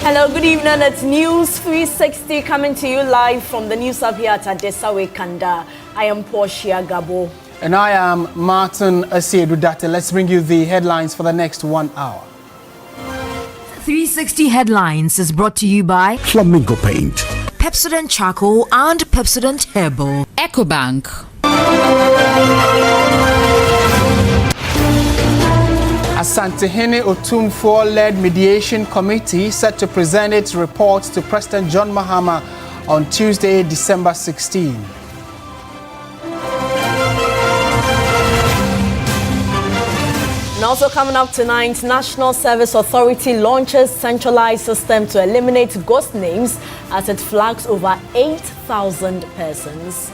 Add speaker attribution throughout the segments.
Speaker 1: Hello, good evening. It's News360 coming to you live from the news hub here at Adesawe Kanda. I am Portia Gabo.
Speaker 2: And I am Martin Asiedudate. Let's bring you the headlines for the next 1 hour.
Speaker 3: 360 Headlines is brought to you by
Speaker 4: Flamingo Paint,
Speaker 3: Pepsodent Charcoal and Pepsodent Herbal,
Speaker 5: EcoBank.
Speaker 2: Ashanti Otumfuo-led mediation committee set to present its report to President John Mahama on Tuesday, December 16.
Speaker 1: And also coming up tonight, National Service Authority launches centralized system to eliminate ghost names as it flags over 8,000 persons.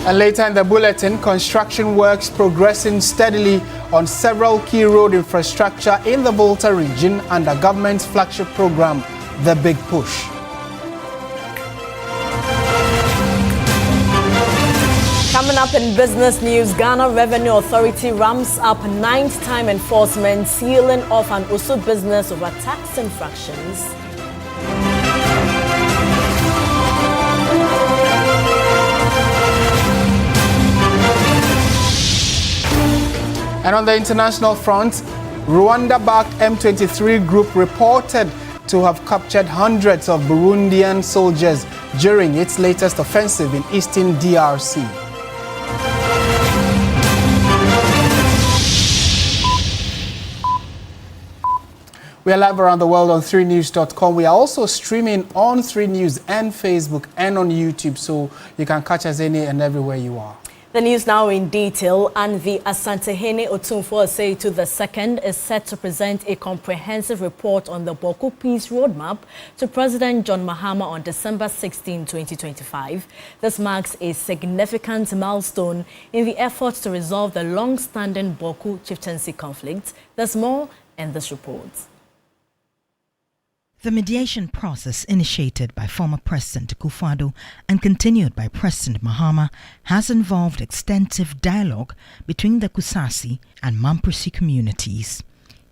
Speaker 2: And later in the bulletin, construction works progressing steadily on several key road infrastructure in the Volta region under government's flagship program, The Big Push.
Speaker 1: Coming up in business news, Ghana Revenue Authority ramps up 9th time enforcement, sealing off an Usu business over tax infractions.
Speaker 2: And on the international front, Rwanda-backed M23 group reported to have captured hundreds of Burundian soldiers during its latest offensive in eastern DRC. We are live around the world on 3news.com. We are also streaming on 3 News and Facebook and on YouTube, so you can catch us any and everywhere you are.
Speaker 1: The news now in detail, and the Ashanti Otumfuo II is set to present a comprehensive report on the Bawku Peace Roadmap to President John Mahama on December 16, 2025. This marks a significant milestone in the efforts to resolve the long-standing Bawku chieftaincy conflict. There's more in this report.
Speaker 6: The mediation process initiated by former President Kufuor and continued by President Mahama has involved extensive dialogue between the Kusasi and Mamprisi communities.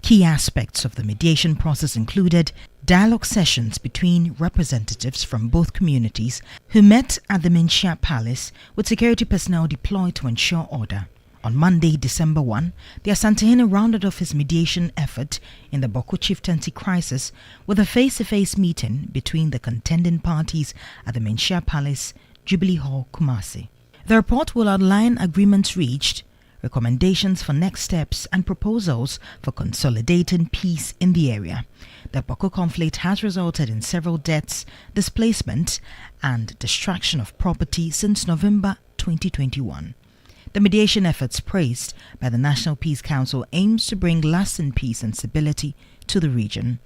Speaker 6: Key aspects of the mediation process included dialogue sessions between representatives from both communities who met at the Menchia Palace with security personnel deployed to ensure order. On Monday, December 1, the Ashanti rounded off his mediation effort in the Bawku chieftaincy crisis with a face-to-face meeting between the contending parties at the Menchia Palace, Jubilee Hall, Kumasi. The report will outline agreements reached, recommendations for next steps, and proposals for consolidating peace in the area. The Bawku conflict has resulted in several deaths, displacement, and destruction of property since November 2021. The mediation efforts praised by the National Peace Council aims to bring lasting peace and stability to the region.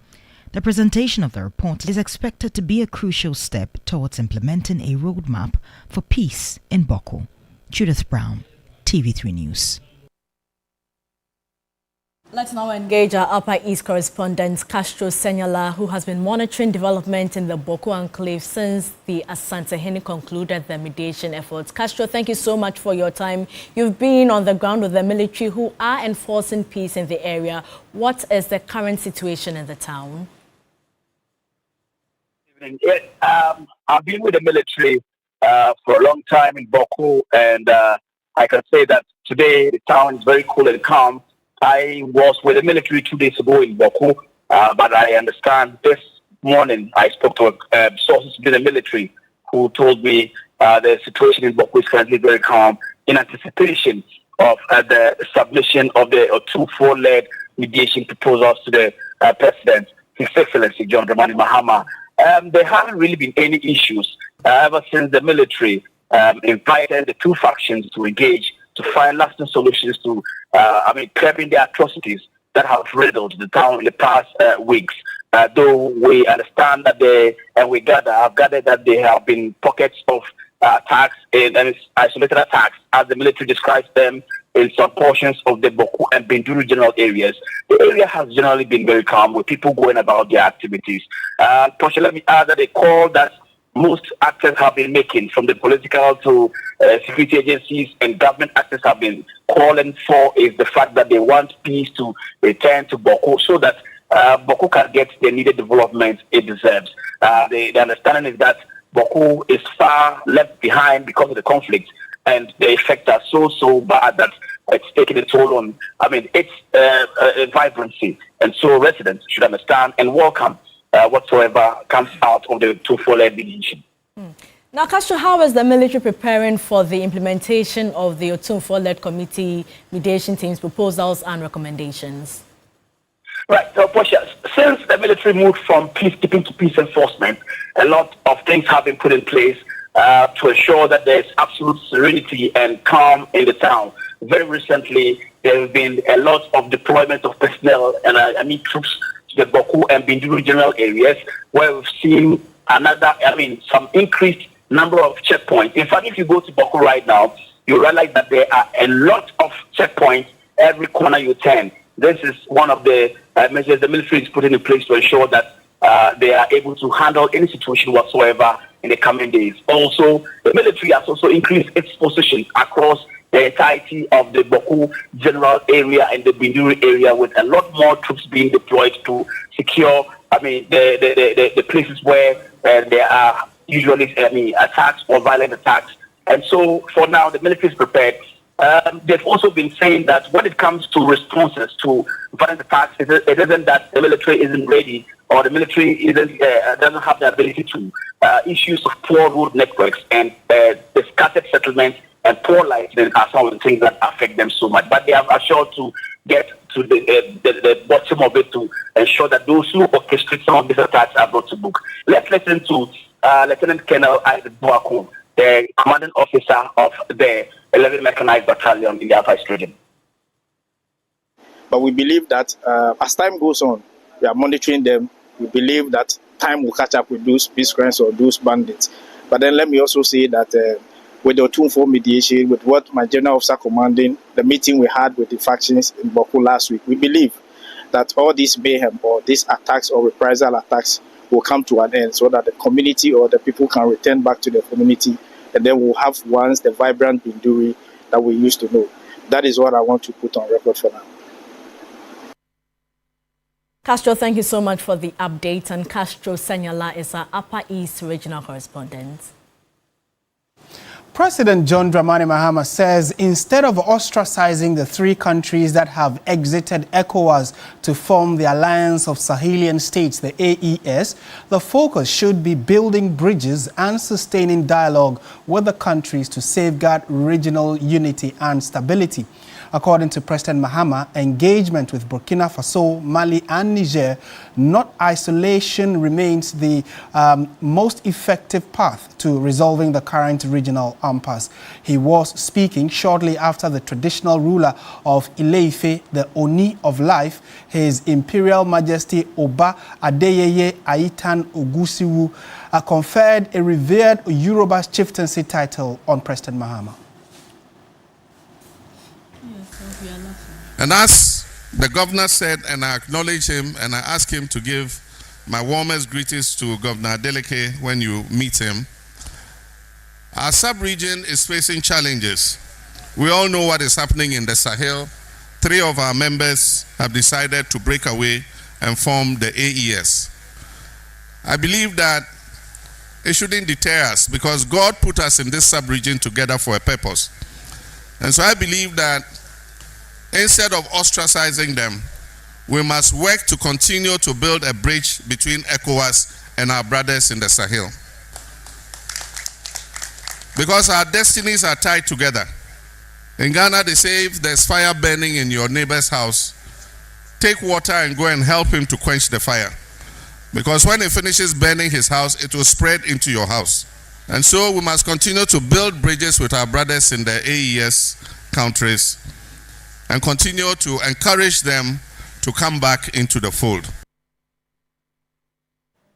Speaker 6: The presentation of the report is expected to be a crucial step towards implementing a roadmap for peace in Bawku. Judith Brown, TV3 News.
Speaker 1: Let's now engage our Upper East correspondent, Castro Senyala, who has been monitoring development in the Bawku enclave since the Ashanti concluded their mediation efforts. Castro, thank you so much for your time. You've been on the ground with the military who are enforcing peace in the area. What is the current situation in the town?
Speaker 7: Yes, I've been with the military for a long time in Bawku, and I can say that today the town is very cool and calm. I was with the military 2 days ago in Bawku, but I understand this morning I spoke to sources within the military who told me the situation in Bawku is currently very calm in anticipation of the submission of the Otumfuo-led mediation proposals to the President, His Excellency John Dramani Mahama. There haven't really been any issues ever since the military invited the two factions to engage to find lasting solutions to, curbing the atrocities that have riddled the town in the past weeks. Though we understand that I've gathered that there have been pockets of attacks and isolated attacks, as the military describes them, in some portions of the Bawku and Binduru general areas. The area has generally been very calm with people going about their activities. Portia, let me add that the call that most actors have been making, from the political to security agencies and government actors have been calling for, is the fact that they want peace to return to Bawku so that Bawku can get the needed development it deserves. The understanding is that Bawku is far left behind because of the conflict, and the effects are so bad that it's taking a toll on, its vibrancy. And so residents should understand and welcome whatsoever comes out of the 2-4 mediation.
Speaker 1: Now, Castro, how is the military preparing for the implementation of the Otumfuo-led committee mediation team's proposals and recommendations?
Speaker 7: Right, so Portia, since the military moved from peacekeeping to peace enforcement, a lot of things have been put in place to ensure that there's absolute serenity and calm in the town. Very recently, there have been a lot of deployment of personnel and troops to the Bawku and Binduru general areas, where we've seen some increased number of checkpoints. In fact, if you go to Bawku right now, you realize that there are a lot of checkpoints every corner you turn. This is one of the measures the military is putting in place to ensure that they are able to handle any situation whatsoever in the coming days. Also, the military has also increased its position across the entirety of the Bawku general area and the Binduru area, with a lot more troops being deployed to secure the places where there are usually attacks or violent attacks. And so for now, the military is prepared. They've also been saying that when it comes to responses to violent attacks, it isn't that the military isn't ready or the military doesn't have the ability to. Issues of poor road networks and the scattered settlements and poor lighting are some of the things that affect them so much. But they are assured to get to the bottom of it to ensure that those who orchestrate some of these attacks are brought to book. Let's listen to Lieutenant Colonel Bawku, the commanding officer of the 11th Mechanized Battalion in the Upper East region.
Speaker 4: But we believe that as time goes on, we are monitoring them. We believe that time will catch up with those miscreants or those bandits. But then let me also say that with the Otumfuo mediation, with what my general officer commanding, the meeting we had with the factions in Bawku last week, we believe that all these mayhem or these attacks or reprisal attacks will come to an end so that the community or the people can return back to the community, and then we'll have once the vibrant Binduri that we used to know. That is what I want to put on record for now.
Speaker 1: Castro, thank you so much for the update. And Castro Sanyala is our Upper East regional correspondent.
Speaker 2: President John Dramani Mahama says instead of ostracizing the three countries that have exited ECOWAS to form the Alliance of Sahelian States, the AES, the focus should be building bridges and sustaining dialogue with the countries to safeguard regional unity and stability. According to President Mahama, engagement with Burkina Faso, Mali and Niger, not isolation, remains the most effective path to resolving the current regional impasse. He was speaking shortly after the traditional ruler of Ile-Ife, the Oni of Life, His Imperial Majesty Oba Adeyeye Aitan Ogusiwu, conferred a revered Yoruba chieftaincy title on President Mahama.
Speaker 5: And as the governor said, and I acknowledge him, and I ask him to give my warmest greetings to Governor Adeleke when you meet him, our sub-region is facing challenges. We all know what is happening in the Sahel. 3 of our members have decided to break away and form the AES. I believe that it shouldn't deter us because God put us in this sub-region together for a purpose. And so I believe that instead of ostracizing them, we must work to continue to build a bridge between ECOWAS and our brothers in the Sahel. Because our destinies are tied together. In Ghana, they say if there's fire burning in your neighbor's house, take water and go and help him to quench the fire. Because when it finishes burning his house, it will spread into your house. And so we must continue to build bridges with our brothers in the AES countries and continue to encourage them to come back into the fold.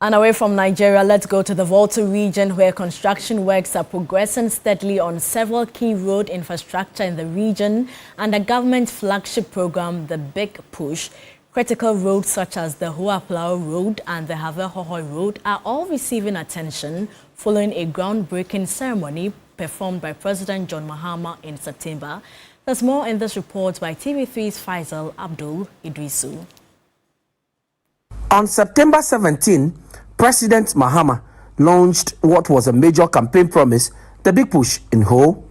Speaker 1: And away from Nigeria, let's go to the Volta region, where construction works are progressing steadily on several key road infrastructure in the region and the government flagship program, The Big Push. Critical roads such as the Huaplao Road and the Havehohoi Road are all receiving attention following a groundbreaking ceremony performed by President John Mahama in September. There's more in this report by TV3's Faisal Abdul Idrisu.
Speaker 8: On September 17, President Mahama launched what was a major campaign promise, The Big Push in Ho.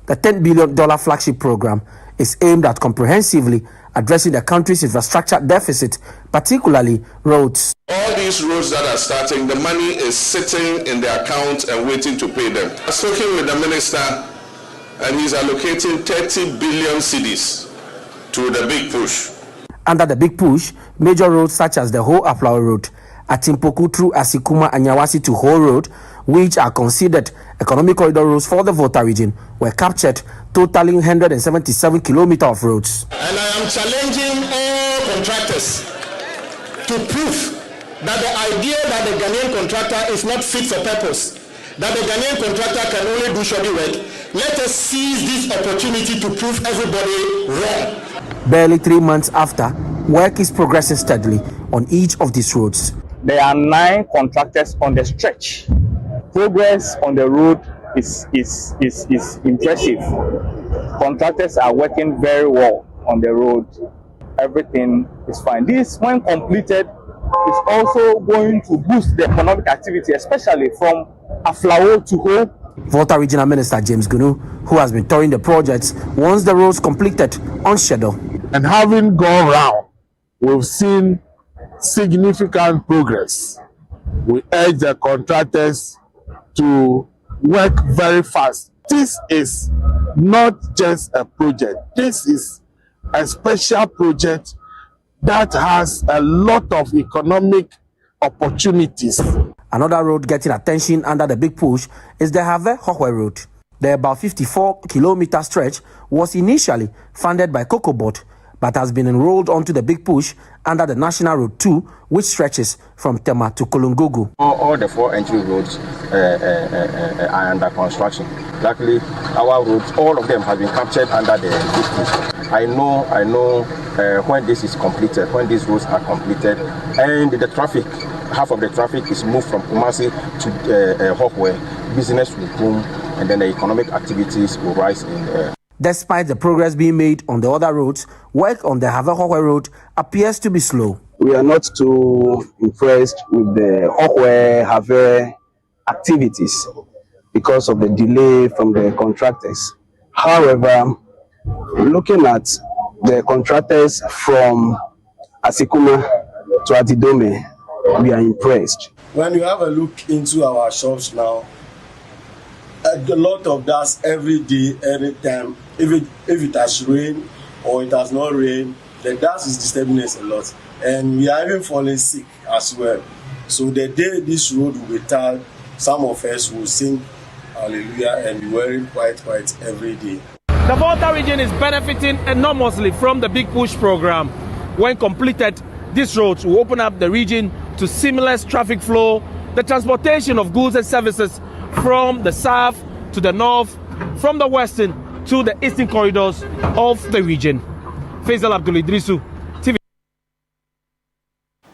Speaker 8: The $10 billion flagship program is aimed at comprehensively addressing the country's infrastructure deficit, particularly roads.
Speaker 5: All these roads that are starting, the money is sitting in the account and waiting to pay them. I was talking with the minister, and he's allocating 30 billion cedis to The Big Push.
Speaker 8: Under The Big Push, major roads such as the Ho-Aplao Road, Atimpoku through Asikuma and Nyawasi to Ho Road, which are considered economic corridor roads for the Volta region, were captured, totaling 177 kilometers of roads.
Speaker 9: And I am challenging all contractors to prove that the idea that the Ghanaian contractor is not fit for purpose, that the Ghanaian contractor can only do shoddy work. Let us seize this opportunity to prove everybody wrong.
Speaker 8: Barely 3 months after, work is progressing steadily on each of these roads.
Speaker 7: There are 9 contractors on the stretch. Progress on the road is impressive. Contractors are working very well on the road. Everything is fine. This, when completed, is also going to boost the economic activity, especially from Aflao to Ho.
Speaker 8: Volta Regional Minister James Gunu, who has been touring the projects, wants the roads completed on schedule.
Speaker 10: And having gone round, we've seen significant progress. We urge the contractors to work very fast. This is not just a project. This is a special project that has a lot of economic opportunities.
Speaker 8: Another road getting attention under The Big Push is the Havehohoi Road. The about 54-kilometer stretch was initially funded by COCOBOD, but has been enrolled onto The Big Push under the National Road 2, which stretches from Tema to Kolungogo.
Speaker 11: All the 4 entry roads are under construction. Luckily, our roads, all of them have been captured under the Big Push. I know when this is completed, when these roads are completed, and the traffic, half of the traffic is moved from Kumasi to Hokwe, business will boom, and then the economic activities will rise in
Speaker 8: Despite the progress being made on the other roads, work on the Havehohoi Road appears to be slow.
Speaker 12: We are not too impressed with the Hokwe-Have activities because of the delay from the contractors. However, looking at the contractors from Asikuma to Atidome, we are impressed.
Speaker 13: When you have a look into our shops now, a lot of dust every day, anytime. If it has rained or it has not rained, the dust is disturbing us a lot. And we are even falling sick as well. So the day this road will be tarred, some of us will sing hallelujah and be wearing white every day.
Speaker 14: The Volta region is benefiting enormously from the Big Push program. When completed, these roads will open up the region to seamless traffic flow, the transportation of goods and services from the south to the north, from the western to the eastern corridors of the region. Faisal Abdul Idrisu, TV.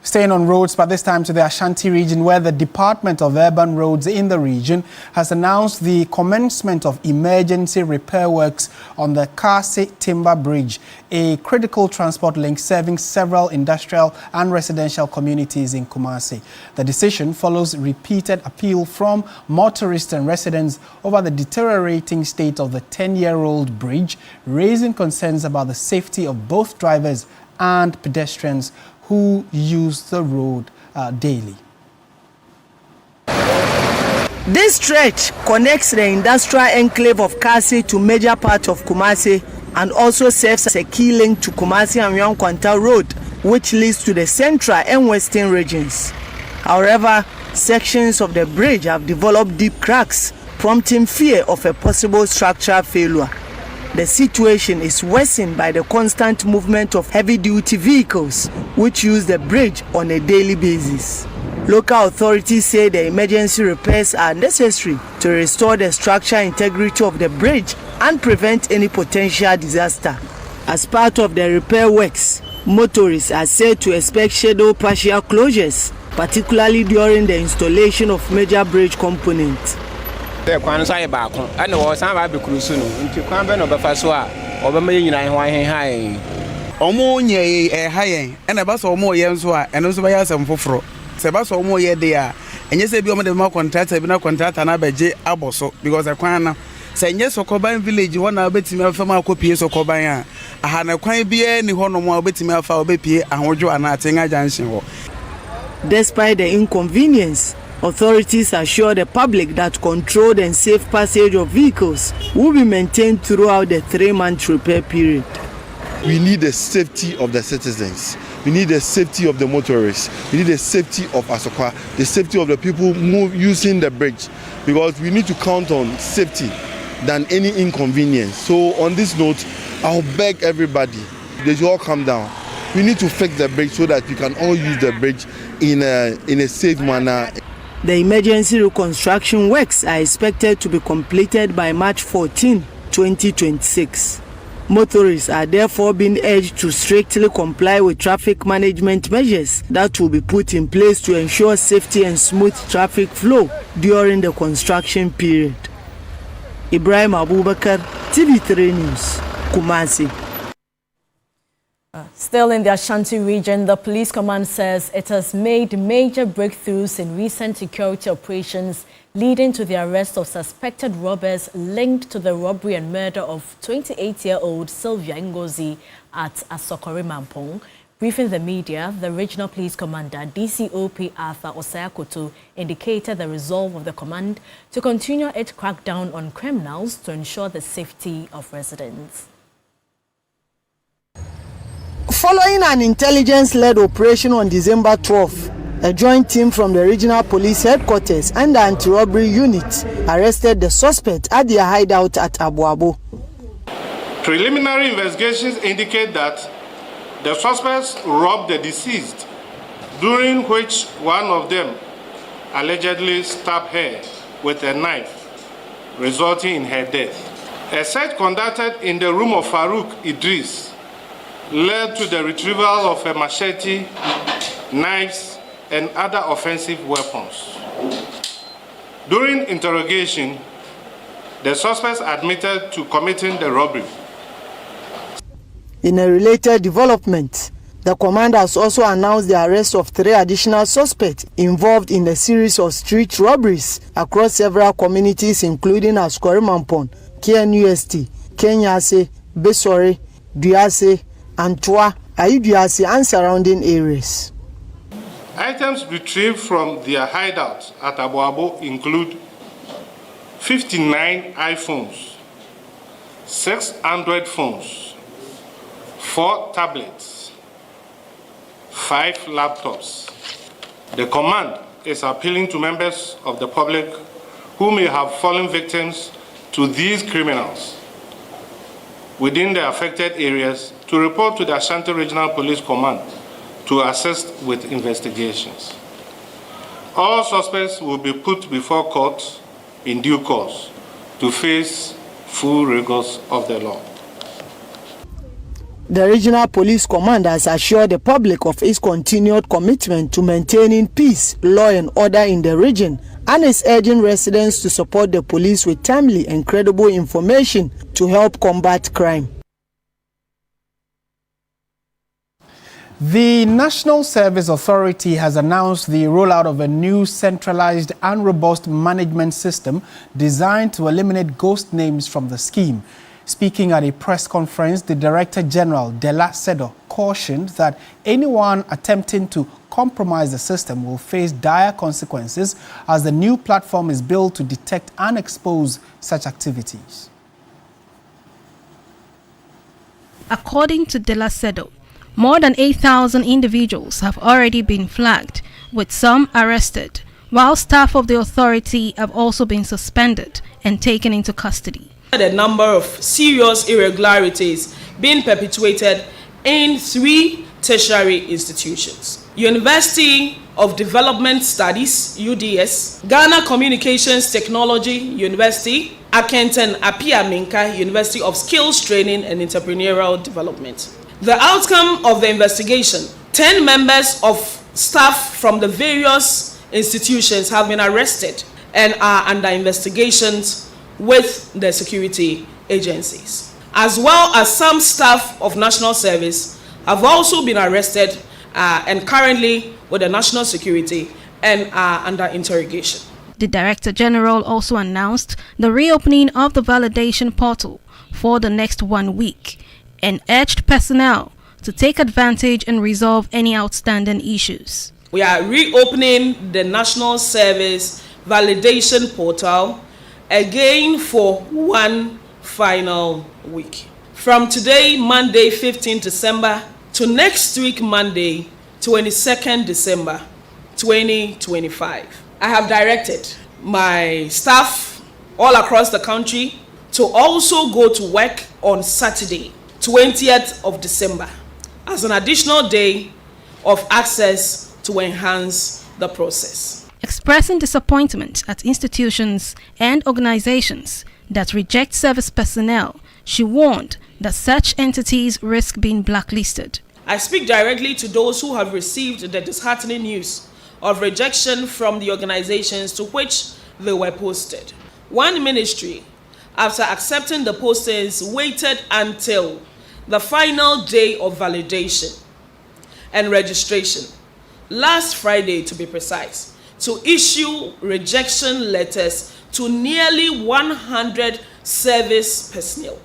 Speaker 2: Staying on roads, but this time to the Ashanti region, where the Department of Urban Roads in the region has announced the commencement of emergency repair works on the Kasi Timber Bridge, a critical transport link serving several industrial and residential communities in Kumasi. The decision follows repeated appeal from motorists and residents over the deteriorating state of the 10-year-old bridge, raising concerns about the safety of both drivers and pedestrians who use the road daily.
Speaker 15: This stretch connects the industrial enclave of Kasi to major parts of Kumasi and also serves as a key link to Kumasi and Yonkwanta Road, which leads to the central and western regions. However, sections of the bridge have developed deep cracks, prompting fear of a possible structural failure. The situation is worsened by the constant movement of heavy-duty vehicles, which use the bridge on a daily basis. Local authorities say the emergency repairs are necessary to restore the structural integrity of the bridge and prevent any potential disaster. As part of the repair works, motorists are said to expect scheduled partial closures, particularly during the installation of major bridge components.
Speaker 16: The kwan so Bawku and was some ba be cruise no nti kwan be no be fa so a obema yina ho ahen
Speaker 17: omo nye hayen and ba so omo ye nso a eno so ba ya asem foforo se ba so omo ye de a enye se bi omo de ma contractor bi na contractor na beje aboso because the kwan na se enye Sokoban village wona obetimi afa ma akopie Sokoban a aha na kwan bi e ni ho no mo obetimi afa obepie ahodwo ana atenga junction ho.
Speaker 15: Despite the inconvenience, authorities assure the public that controlled and safe passage of vehicles will be maintained throughout the 3-month repair period.
Speaker 18: We need the safety of the citizens. We need the safety of the motorists. We need the safety of Asokwa, the safety of the people using the bridge, because we need to count on safety than any inconvenience. So on this note, I'll beg everybody, they should all come down. We need to fix the bridge so that we can all use the bridge in a safe manner.
Speaker 15: The emergency reconstruction works are expected to be completed by March 14, 2026. Motorists are therefore being urged to strictly comply with traffic management measures that will be put in place to ensure safety and smooth traffic flow during the construction period. Ibrahim Abubakar, TV3 News, Kumasi.
Speaker 1: Still in the Ashanti region, the police command says it has made major breakthroughs in recent security operations leading to the arrest of suspected robbers linked to the robbery and murder of 28-year-old Sylvia Ngozi at Asokore Mampong. Briefing the media, the regional police commander, DCOP Arthur Osayakoto, indicated the resolve of the command to continue its crackdown on criminals to ensure the safety of residents.
Speaker 15: Following an intelligence-led operation on December 12, a joint team from the regional police headquarters and the anti-robbery unit arrested the suspect at their hideout at Abuabo.
Speaker 19: Preliminary investigations indicate that the suspects robbed the deceased, during which one of them allegedly stabbed her with a knife, resulting in her death. A search conducted in the room of Farouk Idris led to the retrieval of a machete, knives, and other offensive weapons. During interrogation, the suspects admitted to committing the robbery.
Speaker 15: In a related development, the command has also announced the arrest of 3 additional suspects involved in a series of street robberies across several communities, including Asokore Mampong, KNUST, Kenyase, Besore, Duase, Antwa, Ayuduase, and surrounding areas.
Speaker 19: Items retrieved from their hideouts at Abuabo include 59 iPhones, 6 Android phones, 4 tablets, 5 laptops. The command is appealing to members of the public who may have fallen victims to these criminals within the affected areas to report to the Ashanti Regional Police Command to assist with investigations. All suspects will be put before court in due course to face full rigors of the law.
Speaker 15: The Regional Police Command has assured the public of its continued commitment to maintaining peace, law and order in the region, and is urging residents to support the police with timely and credible information to help combat crime.
Speaker 2: The National Service Authority has announced the rollout of a new centralized and robust management system designed to eliminate ghost names from the scheme. Speaking at a press conference, the Director General, Dela Sedo, cautioned that anyone attempting to compromise the system will face dire consequences as the new platform is built to detect and expose such activities.
Speaker 20: According to Dela Sedo, more than 8,000 individuals have already been flagged, with some arrested, while staff of the authority have also been suspended and taken into custody.
Speaker 21: The number of serious irregularities being perpetuated in 3 tertiary institutions. University of Development Studies, UDS, Ghana Communications Technology University, Akenton Apia Minka, University of Skills Training and Entrepreneurial Development. The outcome of the investigation, 10 members of staff from the various institutions have been arrested and are under investigations with the security agencies, as well as some staff of National Service have also been arrested and currently with the National Security and are under interrogation.
Speaker 20: The Director General also announced the reopening of the validation portal for the next 1 week and urged personnel to take advantage and resolve any outstanding issues.
Speaker 21: We are reopening the National Service validation portal again for 1 final week. From today, Monday, 15 December, to next week, Monday, 22nd December, 2025. I have directed my staff all across the country to also go to work on Saturday, 20th of December, as an additional day of access to enhance the process.
Speaker 20: Expressing disappointment at institutions and organizations that reject service personnel, she warned that such entities risk being blacklisted.
Speaker 21: I speak directly to those who have received the disheartening news of rejection from the organizations to which they were posted. One ministry, after accepting the postings, waited until the final day of validation and registration, last Friday to be precise, to issue rejection letters to nearly 100 service personnel.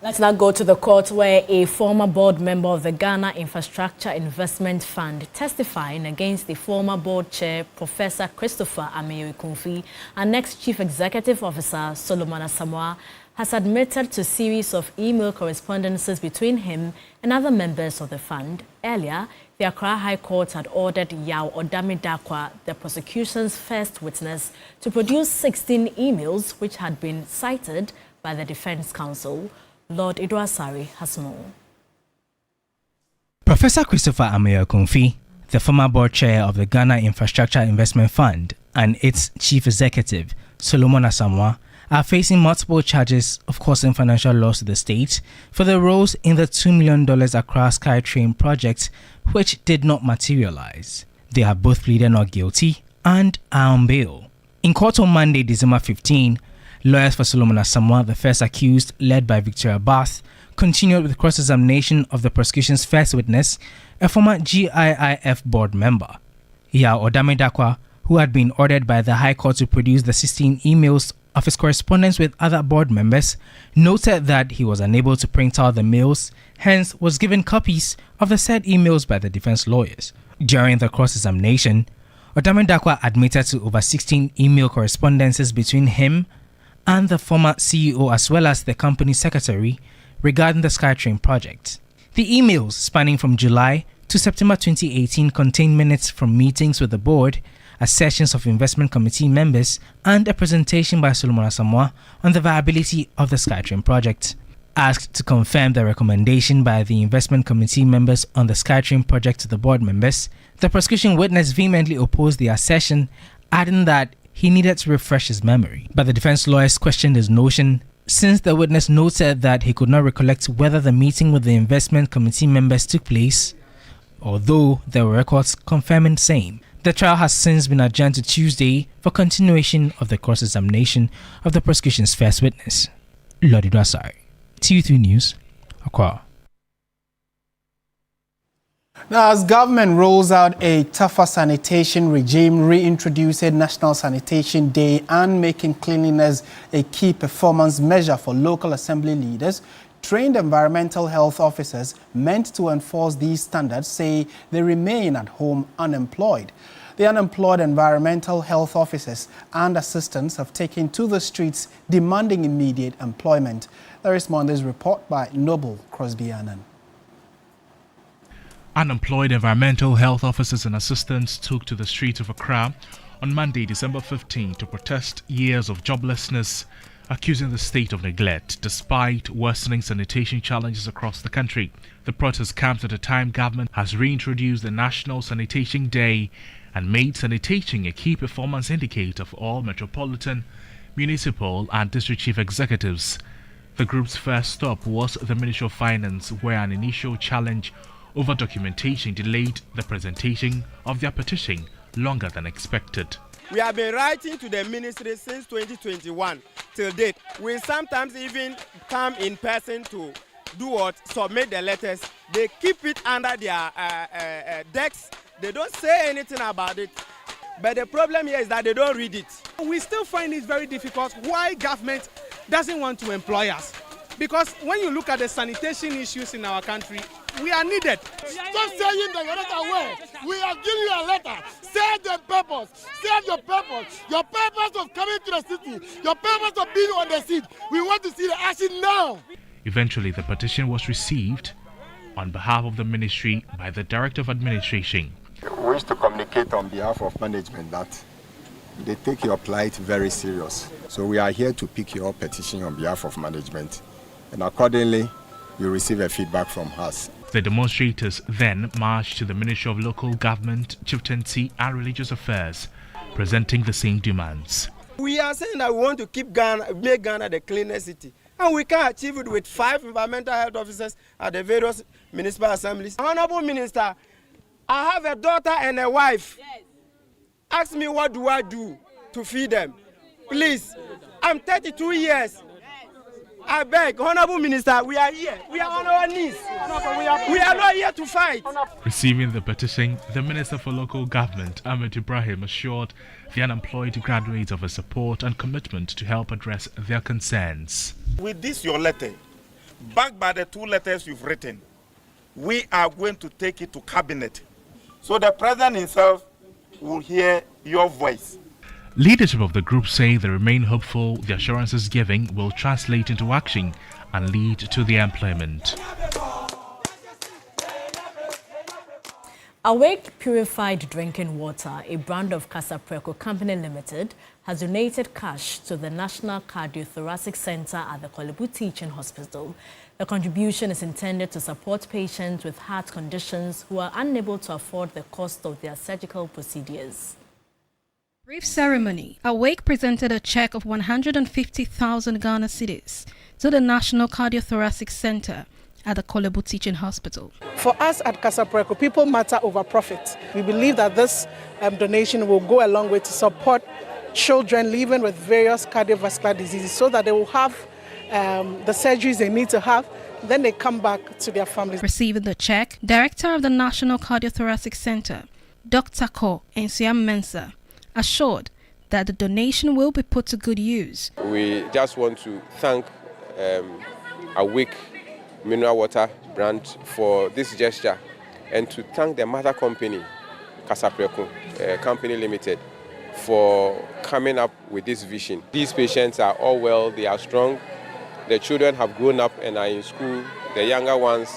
Speaker 1: Let's now go to the court where a former board member of the Ghana Infrastructure Investment Fund testifying against the former board chair, Professor Christopher Ameyo-Kunfi, and next Chief Executive Officer, Solomon Asamoah, has admitted to a series of email correspondences between him and other members of the fund. Earlier, the Accra High Court had ordered Yao Odamidakwa, the prosecution's first witness, to produce 16 emails which had been cited by the Defense Counsel. Lord Idwasari has more.
Speaker 3: Professor Christopher Ameyo-Kunfi, the former board chair of the Ghana Infrastructure Investment Fund, and its chief executive, Solomon Asamoah, are facing multiple charges of causing financial loss to the state for their roles in the $2 million Accra SkyTrain project, which did not materialize. They have both pleaded not guilty and are on bail. In court on Monday, December 15, lawyers for Solomon Asamoah, the first accused, led by Victoria Bath, continued with cross-examination of the prosecution's first witness, a former GIIF board member. Yao Odamidakwa, who had been ordered by the High Court to produce the 16 emails of his correspondence with other board members, noted that he was unable to print out the mails, hence was given copies of the said emails by the defense lawyers. During the cross-examination, Odamidakwa admitted to over 16 email correspondences between him and the former CEO as well as the company secretary regarding the SkyTrain project. The emails, spanning from July to September 2018, contain minutes from meetings with the board, assertions of investment committee members, and a presentation by Solomon Asamoah on the viability of the SkyTrain project. Asked to confirm the recommendation by the investment committee members on the SkyTrain project to the board members, the prosecution witness vehemently opposed the assertion, adding that he needed to refresh his memory. But the defense lawyers questioned his notion, since the witness noted that he could not recollect whether the meeting with the investment committee members took place, although there were records confirming the same. The trial has since been adjourned to Tuesday for continuation of the cross-examination of the prosecution's first witness. Lord Idwasari, TV3 News, Accra.
Speaker 2: Now, as government rolls out a tougher sanitation regime, reintroducing National Sanitation Day and making cleanliness a key performance measure for local assembly leaders, trained environmental health officers meant to enforce these standards say they remain at home unemployed. The unemployed environmental health officers and assistants have taken to the streets demanding immediate employment. There is more on this report by Noble Crosby-Annan.
Speaker 22: Unemployed environmental health officers and assistants took to the streets of Accra on Monday, December 15, to protest years of joblessness accusing the state of neglect despite worsening sanitation challenges across the country. The protest comes at a time government has reintroduced the National Sanitation Day and made sanitation a key performance indicator for all metropolitan, municipal and district chief executives. The group's first stop was the Ministry of Finance, where an initial challenge over documentation delayed the presentation of their petition longer than expected.
Speaker 4: We have been writing to the ministry since 2021 till date. We sometimes even come in person to do what? Submit the letters. They keep it under their decks. They don't say anything about it. But the problem here is that they don't read it.
Speaker 6: We still find it very difficult why government doesn't want to employ us. Because when you look at the sanitation issues in our country, we are needed.
Speaker 10: Stop saying that you're not aware. We are giving you a letter. Say the purpose. Say your purpose. Your purpose of coming to the city. Your purpose of being on the seat. We want to see the action now.
Speaker 22: Eventually, the petition was received on behalf of the ministry by the Director of Administration.
Speaker 23: We wish to communicate on behalf of management that they take your plight very serious. So we are here to pick your petition on behalf of management. And accordingly, you receive a feedback from us.
Speaker 22: The demonstrators then marched to the Ministry of Local Government, Chieftaincy and Religious Affairs, presenting the same demands.
Speaker 4: We are saying that we want to keep Ghana, make Ghana the cleanest city. And we can achieve it with 5 environmental health officers at the various municipal assemblies. Honorable Minister, I have a daughter and a wife. Yes. Ask me what do I do to feed them. Please, I'm 32 years. I beg, Honorable Minister, we are here. We are on our knees. We are not here to fight.
Speaker 22: Receiving the petition, the Minister for Local Government, Ahmed Ibrahim, assured the unemployed graduates of his support and commitment to help address their concerns.
Speaker 24: With this, your letter, backed by the 2 letters you've written, we are going to take it to Cabinet. So the President himself will hear your voice.
Speaker 22: Leadership of the group say they remain hopeful the assurances given will translate into action and lead to their employment.
Speaker 1: Awake Purified Drinking Water, a brand of Casapreco Company Limited, has donated cash to the National Cardiothoracic Center at the Kolebu Teaching Hospital. The contribution is intended to support patients with heart conditions who are unable to afford the cost of their surgical procedures.
Speaker 20: Brief ceremony. Awake presented a check of 150,000 Ghana cedis to the National Cardiothoracic Center at the Kolebu Teaching Hospital.
Speaker 6: For us at Casapreco, people matter over profit. We believe that this donation will go a long way to support children living with various cardiovascular diseases so that they will have the surgeries they need to have, then they come back to their families.
Speaker 20: Receiving the check, Director of the National Cardiothoracic Center, Dr. Ko Nsiam Mensah, assured that the donation will be put to good use.
Speaker 25: We just want to thank Awake Mineral Water brand for this gesture and to thank the mother company, Casapreco Company Limited, for coming up with this vision. These patients are all well, they are strong. The children have grown up and are in school. The younger ones,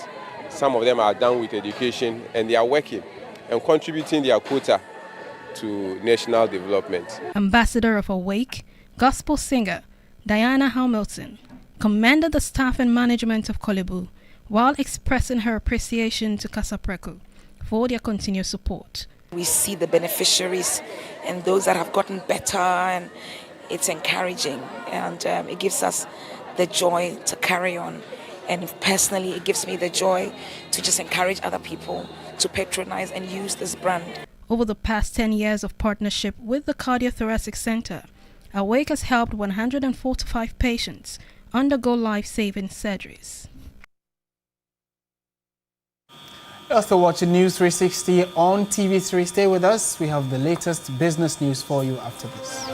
Speaker 25: some of them are done with education and they are working and contributing their quota to national development.
Speaker 20: Ambassador of Awake, gospel singer Diana Hamilton, commended the staff and management of Kolebu while expressing her appreciation to Casapreco for their continued support.
Speaker 26: We see the beneficiaries and those that have gotten better, and it's encouraging, and it gives us the joy to carry on. And personally, it gives me the joy to just encourage other people to patronize and use this brand.
Speaker 20: Over the past 10 years of partnership with the Cardiothoracic Center, Awake has helped 145 patients undergo life-saving surgeries.
Speaker 2: You're still watching News 360 on TV3. Stay with us. We have the latest business news for you after this.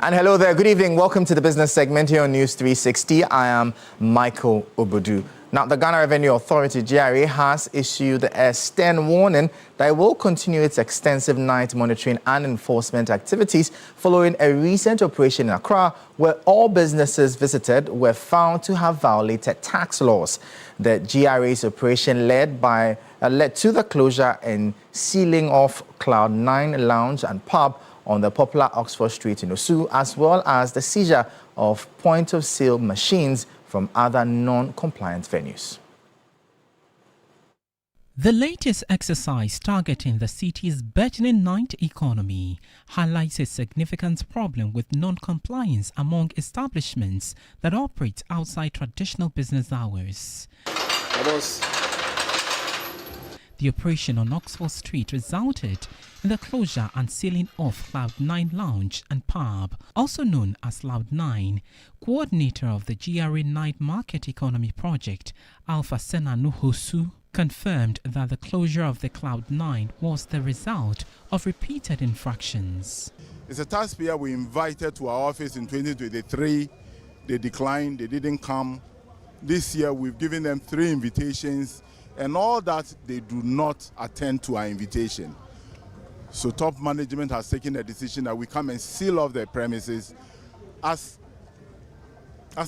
Speaker 5: And hello there, good evening. Welcome to the business segment here on News 360. I am Michael Obudu. Now, the Ghana Revenue Authority, GRA, has issued a stern warning that it will continue its extensive night monitoring and enforcement activities following a recent operation in Accra where all businesses visited were found to have violated tax laws. The GRA's operation led to the closure and sealing of Cloud 9 Lounge and Pub on the popular Oxford Street in Osu, as well as the seizure of point-of-sale machines from other non-compliant venues.
Speaker 7: The latest exercise targeting the city's burgeoning night economy highlights a significant problem with non-compliance among establishments that operate outside traditional business hours. The operation on Oxford Street resulted in the closure and sealing of Cloud 9 Lounge and Pub, also known as Cloud 9. Coordinator of the GRA Night Market Economy Project, Alpha Senanu Hosu, confirmed that the closure of the Cloud 9 was the result of repeated infractions.
Speaker 10: It's a taxpayer we invited to our office in 2023. They declined, they didn't come. This year we've given them 3 invitations, and all that they do not attend to our invitation. So top management has taken a decision that we come and seal off their premises as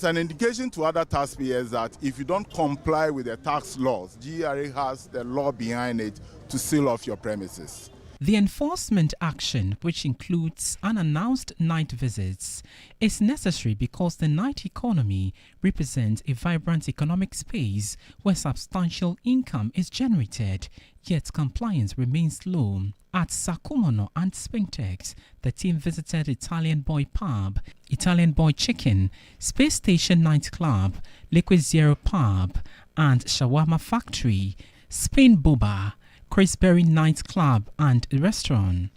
Speaker 10: an indication to other taxpayers that if you don't comply with the tax laws, GRA has the law behind it to seal off your premises.
Speaker 7: The enforcement action, which includes unannounced night visits, is necessary because the night economy represents a vibrant economic space where substantial income is generated, yet compliance remains low. At Sakumono and Spintex, the team visited Italian Boy Pub, Italian Boy Chicken, Space Station Nightclub, Liquid Zero Pub, and Shawarma Factory, Spain Boba, Chrisberry Nightclub and Restaurant.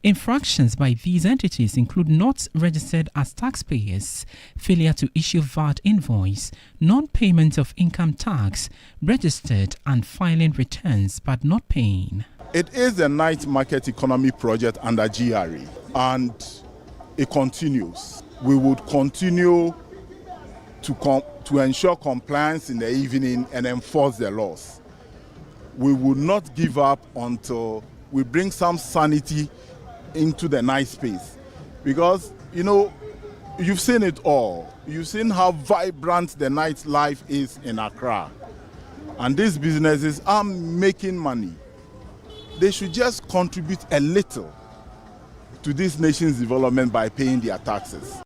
Speaker 7: Infractions by these entities include not registered as taxpayers, failure to issue VAT invoice, non-payment of income tax, registered and filing returns but not paying.
Speaker 10: It is a night market economy project under GRA, and it continues. We would continue to ensure compliance in the evening and enforce the laws. We will not give up until we bring some sanity into the night space. Because, you know, you've seen it all. You've seen how vibrant the nightlife is in Accra. And these businesses are making money. They should just contribute a little to this nation's development by paying their taxes.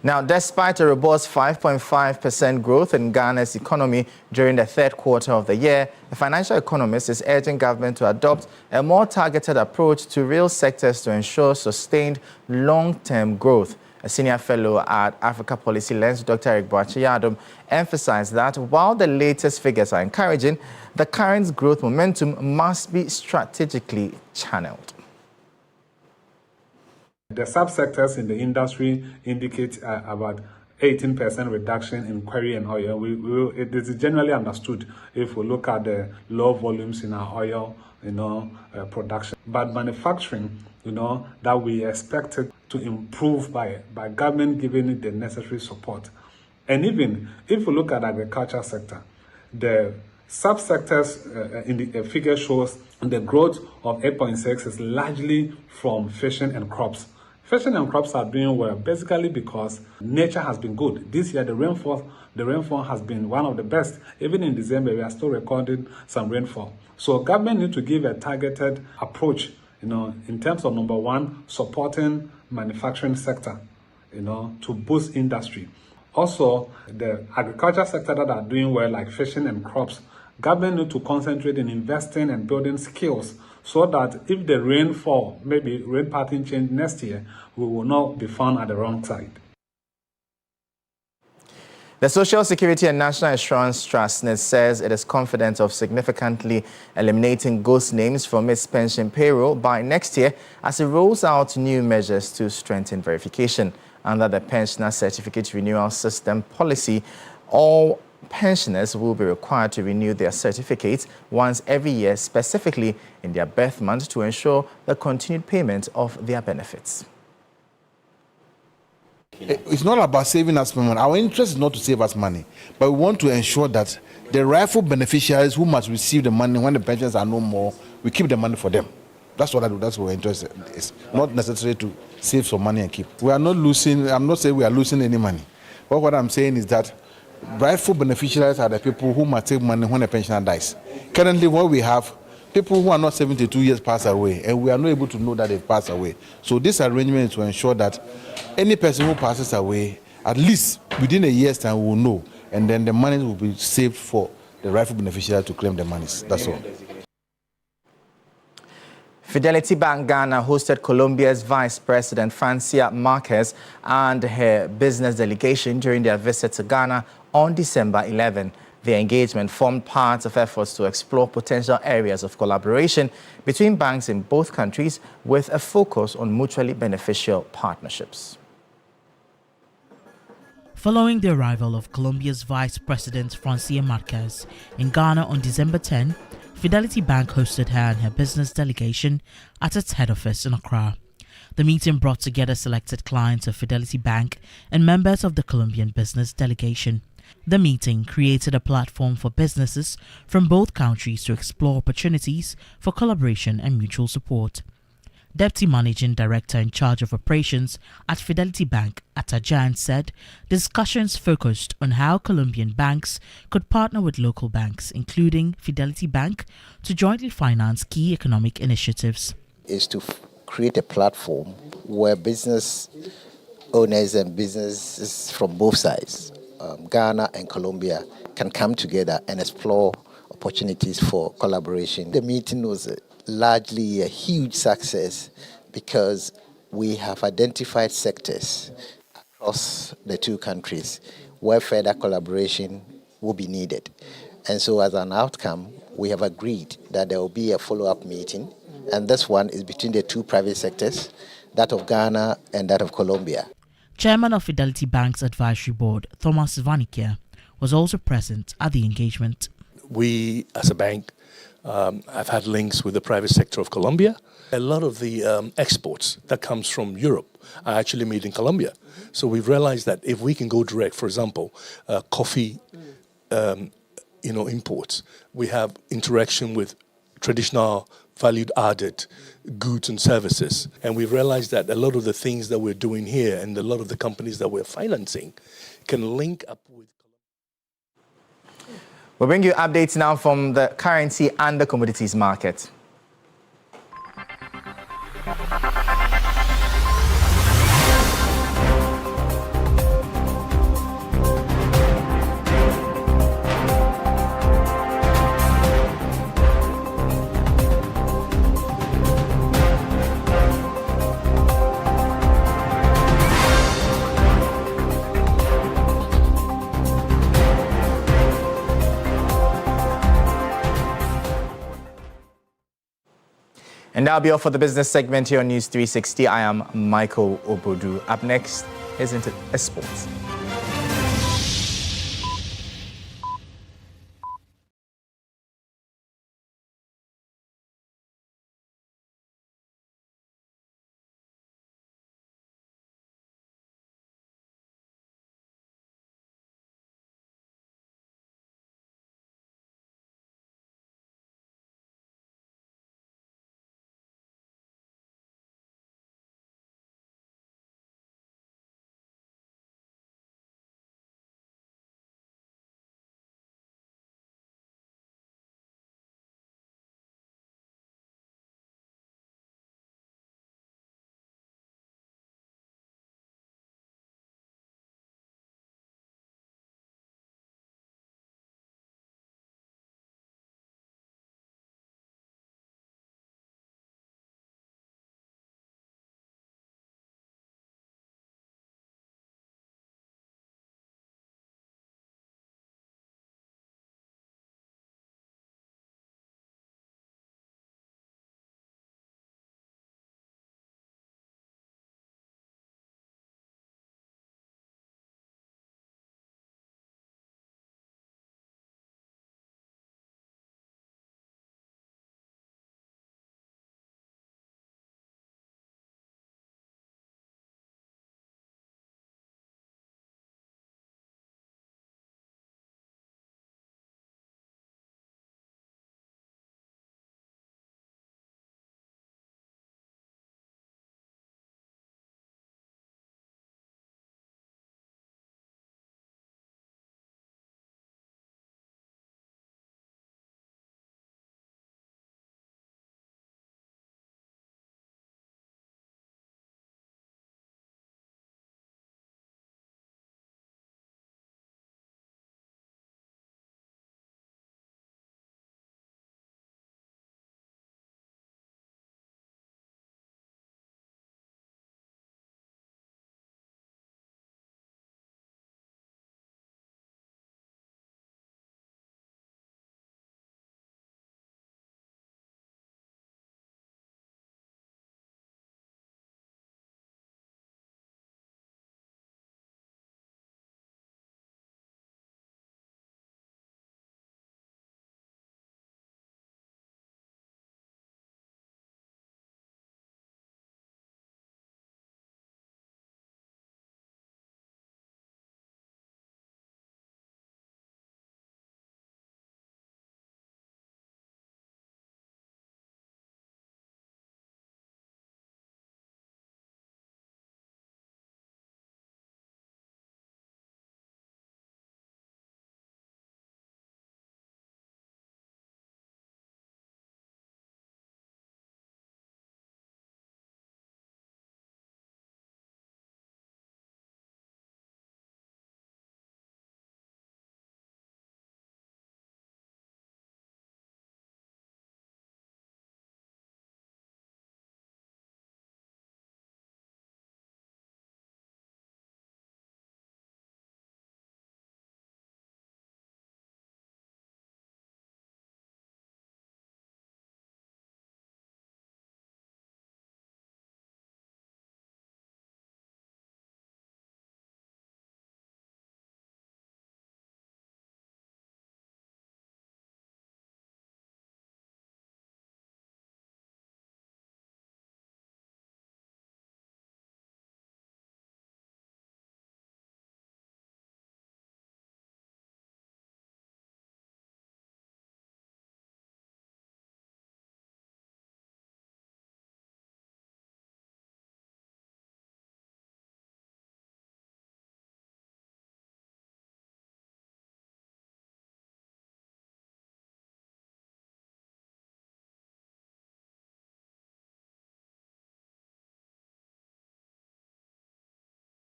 Speaker 5: Now, despite a robust 5.5% growth in Ghana's economy during the third quarter of the year, the financial economist is urging government to adopt a more targeted approach to real sectors to ensure sustained long-term growth. A senior fellow at Africa Policy Lens, Dr. Eric Boachiyadom, emphasized that while the latest figures are encouraging, the current growth momentum must be strategically channeled.
Speaker 8: The subsectors in the industry indicate about 18% reduction in quarry and oil. It is generally understood if we look at the low volumes in our oil, production. But manufacturing, that we expected to improve by government giving it the necessary support. And even if we look at the agriculture sector, the subsectors in the figure shows the growth of 8.6 is largely from fishing and crops. Fishing and crops are doing well, basically because nature has been good. This year, the rainfall has been one of the best. Even in December, we are still recording some rainfall. So government needs to give a targeted approach, in terms of, number one, supporting manufacturing sector, to boost industry. Also, the agriculture sector that are doing well, like fishing and crops, government needs to concentrate in investing and building skills so that if the rainfall, maybe rain pattern change next year, we will not be found at the wrong side.
Speaker 5: The Social Security and National Insurance Trust SSNIT says it is confident of significantly eliminating ghost names from its pension payroll by next year as it rolls out new measures to strengthen verification. Under the Pensioner Certificate Renewal System policy, all pensioners will be required to renew their certificates once every year, specifically in their birth month, to ensure the continued payment of their benefits.
Speaker 10: It's not about saving us money. Our interest is not to save us money, but we want to ensure that the rightful beneficiaries who must receive the money when the pensions are no more, we keep the money for them. That's what I do. That's what we're interested in. It's not necessary to save some money and keep. We are not losing. I'm not saying we are losing any money. But what I'm saying is that rightful beneficiaries are the people who must take money when the pensioner dies. Currently, what we have, people who are not 72 years pass away, and we are not able to know that they've passed away. So this arrangement is to ensure that any person who passes away, at least within a year's time, we will know, and then the money will be saved for the rightful beneficiary to claim the monies. That's all.
Speaker 5: Fidelity Bank Ghana hosted Colombia's Vice President Francia Marquez and her business delegation during their visit to Ghana on December 11. The engagement formed part of efforts to explore potential areas of collaboration between banks in both countries with a focus on mutually beneficial partnerships.
Speaker 9: Following the arrival of Colombia's Vice President Francia Marquez in Ghana on December 10, Fidelity Bank hosted her and her business delegation at its head office in Accra. The meeting brought together selected clients of Fidelity Bank and members of the Colombian business delegation. The meeting created a platform for businesses from both countries to explore opportunities for collaboration and mutual support. Deputy Managing Director in charge of operations at Fidelity Bank, Atajan, said discussions focused on how Colombian banks could partner with local banks, including Fidelity Bank, to jointly finance key economic initiatives.
Speaker 11: Is to create a platform where business owners and businesses from both sides, Ghana and Colombia, can come together and explore opportunities for collaboration. The meeting was largely a huge success because we have identified sectors across the two countries where further collaboration will be needed. And so as an outcome, we have agreed that there will be a follow-up meeting, and this one is between the two private sectors, that of Ghana and that of Colombia.
Speaker 9: Chairman of Fidelity Bank's advisory board, Thomas Vanikia, was also present at the engagement.
Speaker 12: We, as a bank, have had links with the private sector of Colombia. A lot of the exports that comes from Europe are actually made in Colombia. So we've realized that if we can go direct, for example, coffee, imports, we have interaction with traditional valued added goods and services. And we've realized that a lot of the things that we're doing here and a lot of the companies that we're financing can link up with.
Speaker 5: We'll bring you updates now from the currency and the commodities market. And that'll be all for the business segment here on News 360. I am Michael Obodu. Up next is into sports.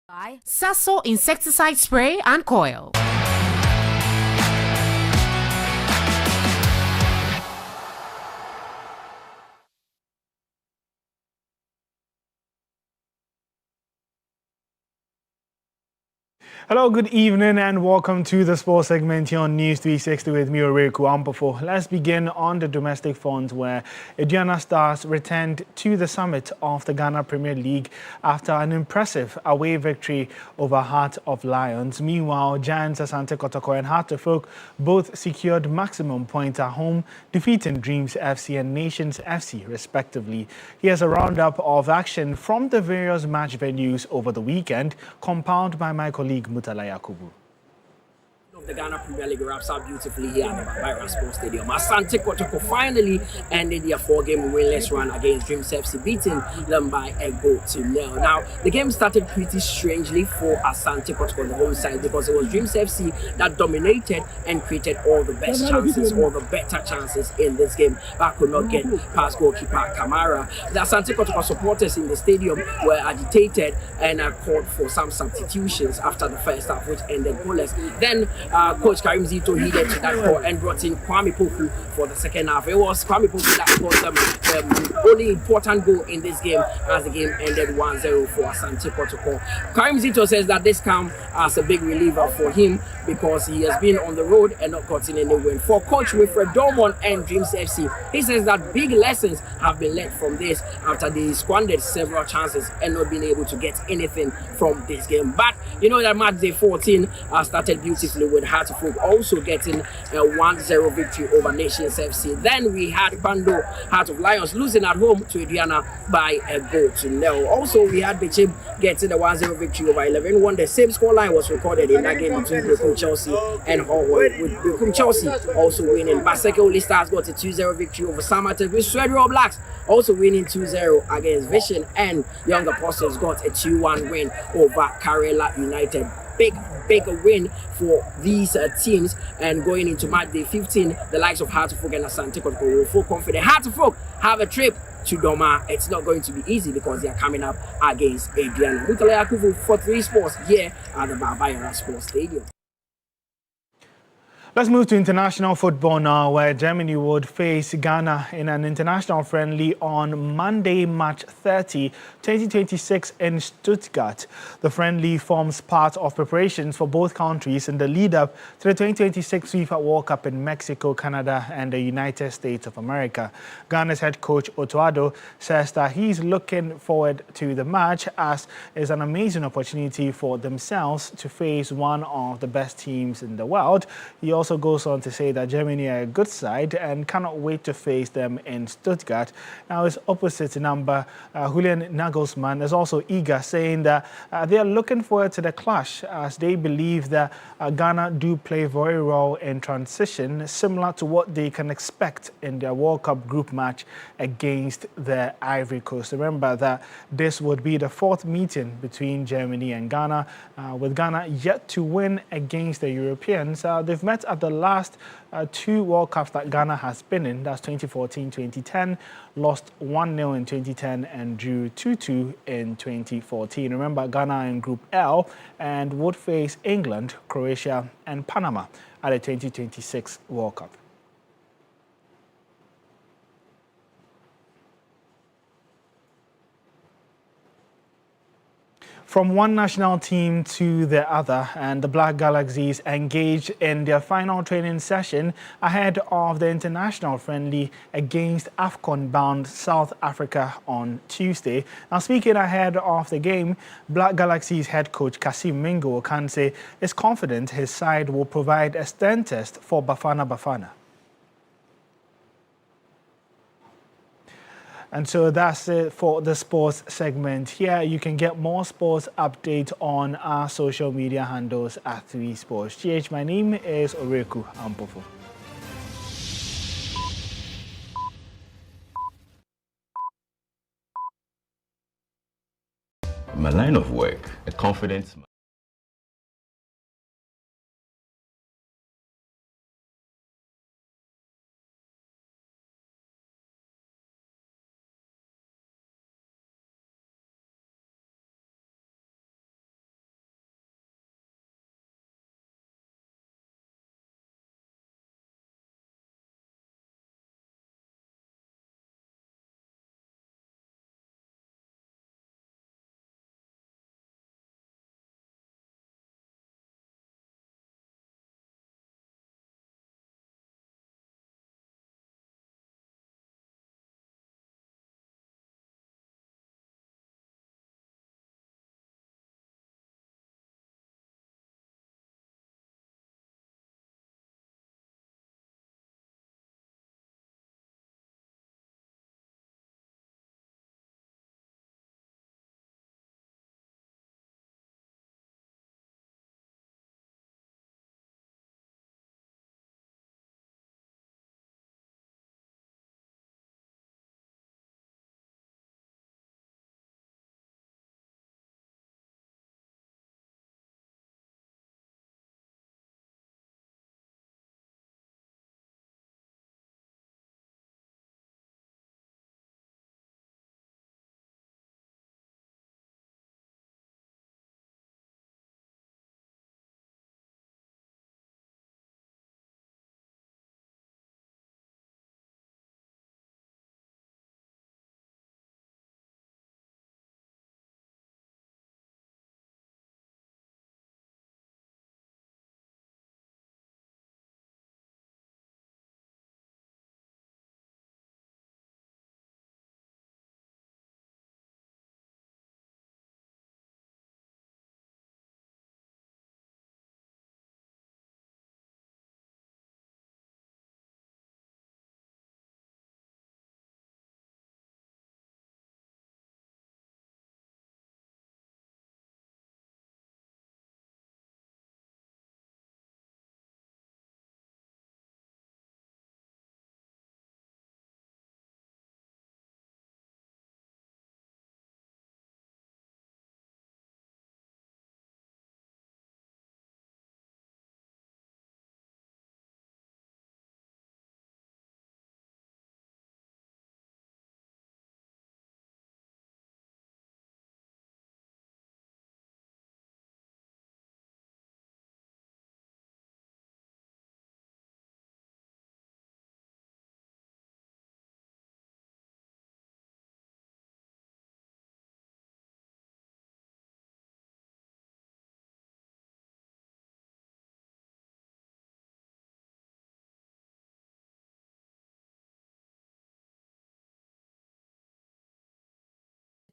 Speaker 13: By Sasso insecticide spray and coil.
Speaker 2: Hello, good evening, and welcome to the sports segment here on News 360 with me, Oreku Ampofo. Let's begin on the domestic front, where Aduana Stars returned to the summit of the Ghana Premier League after an impressive away victory over Heart of Lions. Meanwhile, Giants Asante Kotoko and Heart of Folk both secured maximum points at home, defeating Dreams FC and Nations FC, respectively. Here's a roundup of action from the various match venues over the weekend, compiled by my colleague Mutala Yakubu.
Speaker 14: The Ghana Premier League wraps up beautifully here at the Bawku Sports Stadium. Asante Kotoko finally ended their 4-game winless run against Dreams FC, beating them by a goal to nil. Now, the game started pretty strangely for Asante Kotoko on the home side, because it was Dreams FC that dominated and created all the best chances, all the better chances in this game, but could not get past goalkeeper Kamara. The Asante Kotoko supporters in the stadium were agitated and called for some substitutions after the first half, which ended goalless. Then Coach Karim Zito heeded to that call and brought in Kwame Poku for the second half. It was Kwame Poku that scored the only important goal in this game, as the game ended 1-0 for Asante Kotoko. Karim Zito says that this comes as a big reliever for him, because he has been on the road and not gotten any win. For Coach Wilfred Dormon and Dreams FC, he says that big lessons have been learned from this after they squandered several chances and not been able to get anything from this game. But you know that match day 14 started beautifully with Heart of Folk also getting a 1-0 victory over Nations FC. Then we had Bando Heart of Lions losing at home to Aduana by a goal to nil. Also, we had Bichim getting a 1-0 victory over 11-1. The same scoreline was recorded in that game between Bawku Chelsea and Hallway, with Bawku Chelsea also winning. Baseke Oli Stars got a 2-0 victory over Samatek, with Swedro Blacks also winning 2-0 against Vision, and Young Apostles got a 2-1 win over Karela United. Big win for these teams, and going into match day 15, the likes of Heart of Folk and Asante Kotoko will feel confident. Heart of Folk have a trip to Doma. It's not going to be easy because they are coming up against Aduana. Mutala Yakubu for 3 Sports here at the Bawku Sports Stadium.
Speaker 2: Let's move to international football now, where Germany would face Ghana in an international friendly on Monday, March 30, 2026 in Stuttgart. The friendly forms part of preparations for both countries in the lead-up to the 2026 FIFA World Cup in Mexico, Canada, and the United States of America. Ghana's head coach Otuado says that he's looking forward to the match, as it's an amazing opportunity for themselves to face one of the best teams in the world. He also goes on to say that Germany are a good side and cannot wait to face them in Stuttgart. Now, his opposite number, Julian Nagelsmann, is also eager, saying that they are looking forward to the clash, as they believe that Ghana do play very well in transition, similar to what they can expect in their World Cup group match against the Ivory Coast. Remember that this would be the 4th meeting between Germany and Ghana, with Ghana yet to win against the Europeans. They've met at the last 2 World Cups that Ghana has been in. That's 2014, 2010, lost 1-0 in 2010 and drew 2-2 in 2014. Remember, Ghana in Group L and would face England, Croatia and Panama at the 2026 World Cup. From one national team to the other, and the Black Galaxies engaged in their final training session ahead of the international friendly against AFCON-bound South Africa on Tuesday. Now, speaking ahead of the game, Black Galaxies head coach Kasim Mingo Okanse is confident his side will provide a stern test for Bafana Bafana. And so that's it for the sports segment. Here you can get more sports updates on our social media handles at 3 Sports. GH, my name is Oreku Ampofo.
Speaker 16: My line of work, a confidence.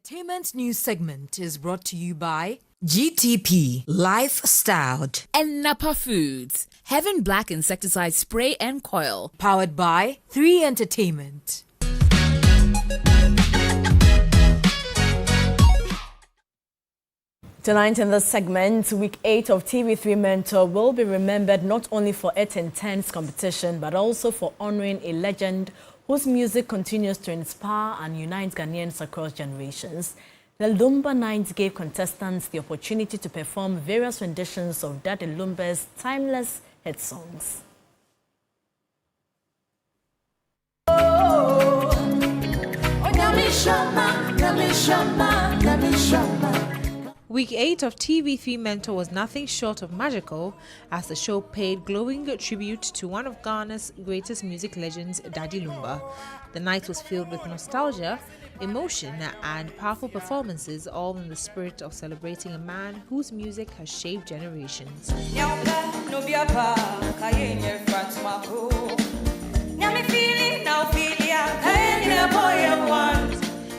Speaker 3: Entertainment news segment is brought to you by GTP Lifestyle
Speaker 15: and Napa Foods, Heaven Black Insecticide Spray and Coil,
Speaker 3: powered by 3 Entertainment.
Speaker 1: Tonight in this segment, week 8 of TV3 Mentor will be remembered not only for its intense competition, but also for honoring a legend whose music continues to inspire and unite Ghanaians across generations. The Lumba Night gave contestants the opportunity to perform various renditions of Daddy Lumba's timeless hit songs.
Speaker 17: Week 8 of TV3 Mentor was nothing short of magical as the show paid glowing tribute to one of Ghana's greatest music legends, Daddy Lumba. The night was filled with nostalgia, emotion, and powerful performances, all in the spirit of celebrating a man whose music has shaped generations.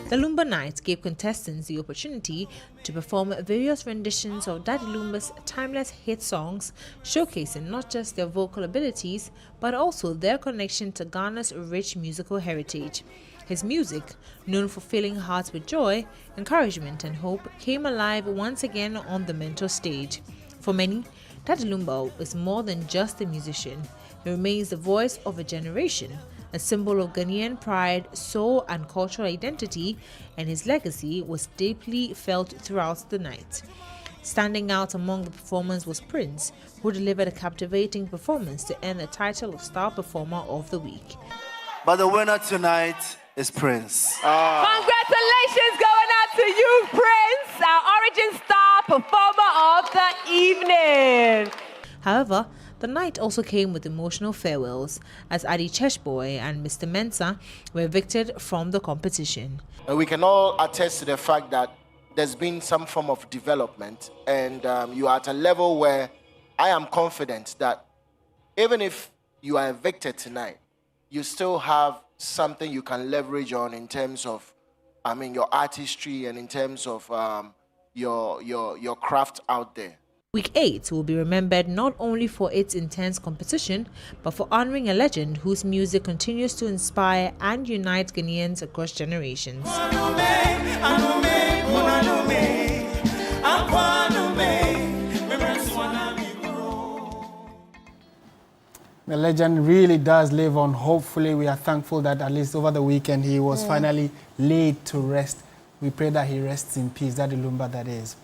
Speaker 17: The Lumba Night gave contestants the opportunity to perform various renditions of Daddy Lumba's timeless hit songs, showcasing not just their vocal abilities, but also their connection to Ghana's rich musical heritage. His music, known for filling hearts with joy, encouragement and hope, came alive once again on the Mentor stage. For many, Daddy Lumba is more than just a musician. He remains the voice of a generation, a symbol of Ghanaian pride, soul and cultural identity, and his legacy was deeply felt throughout the night. Standing out among the performers was Prince, who delivered a captivating performance to earn the title of Star Performer of the Week.
Speaker 18: But the winner tonight is Prince.
Speaker 19: Congratulations going out to you, Prince, our Origin Star Performer of the evening.
Speaker 17: However, the night also came with emotional farewells as Adi Cheshboy and Mr. Mensah were evicted from the competition.
Speaker 18: We can all attest to the fact that there's been some form of development, and you are at a level where I am confident that even if you are evicted tonight, you still have something you can leverage on in terms of, your artistry and in terms of your craft out there.
Speaker 17: Week 8 will be remembered not only for its intense competition, but for honoring a legend whose music continues to inspire and unite Ghanaians across generations.
Speaker 2: The legend really does live on. Hopefully, we are thankful that at least over the weekend he was finally laid to rest. We pray that he rests in peace. Daddy Lumba, that is.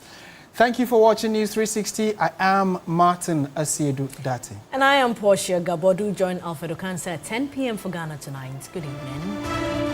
Speaker 2: Thank you for watching News 360. I am Martin Asiedu Dati.
Speaker 1: And I am Portia Gabodu. Join Alfredo Cancer at 10 p.m. for Ghana Tonight. Good evening.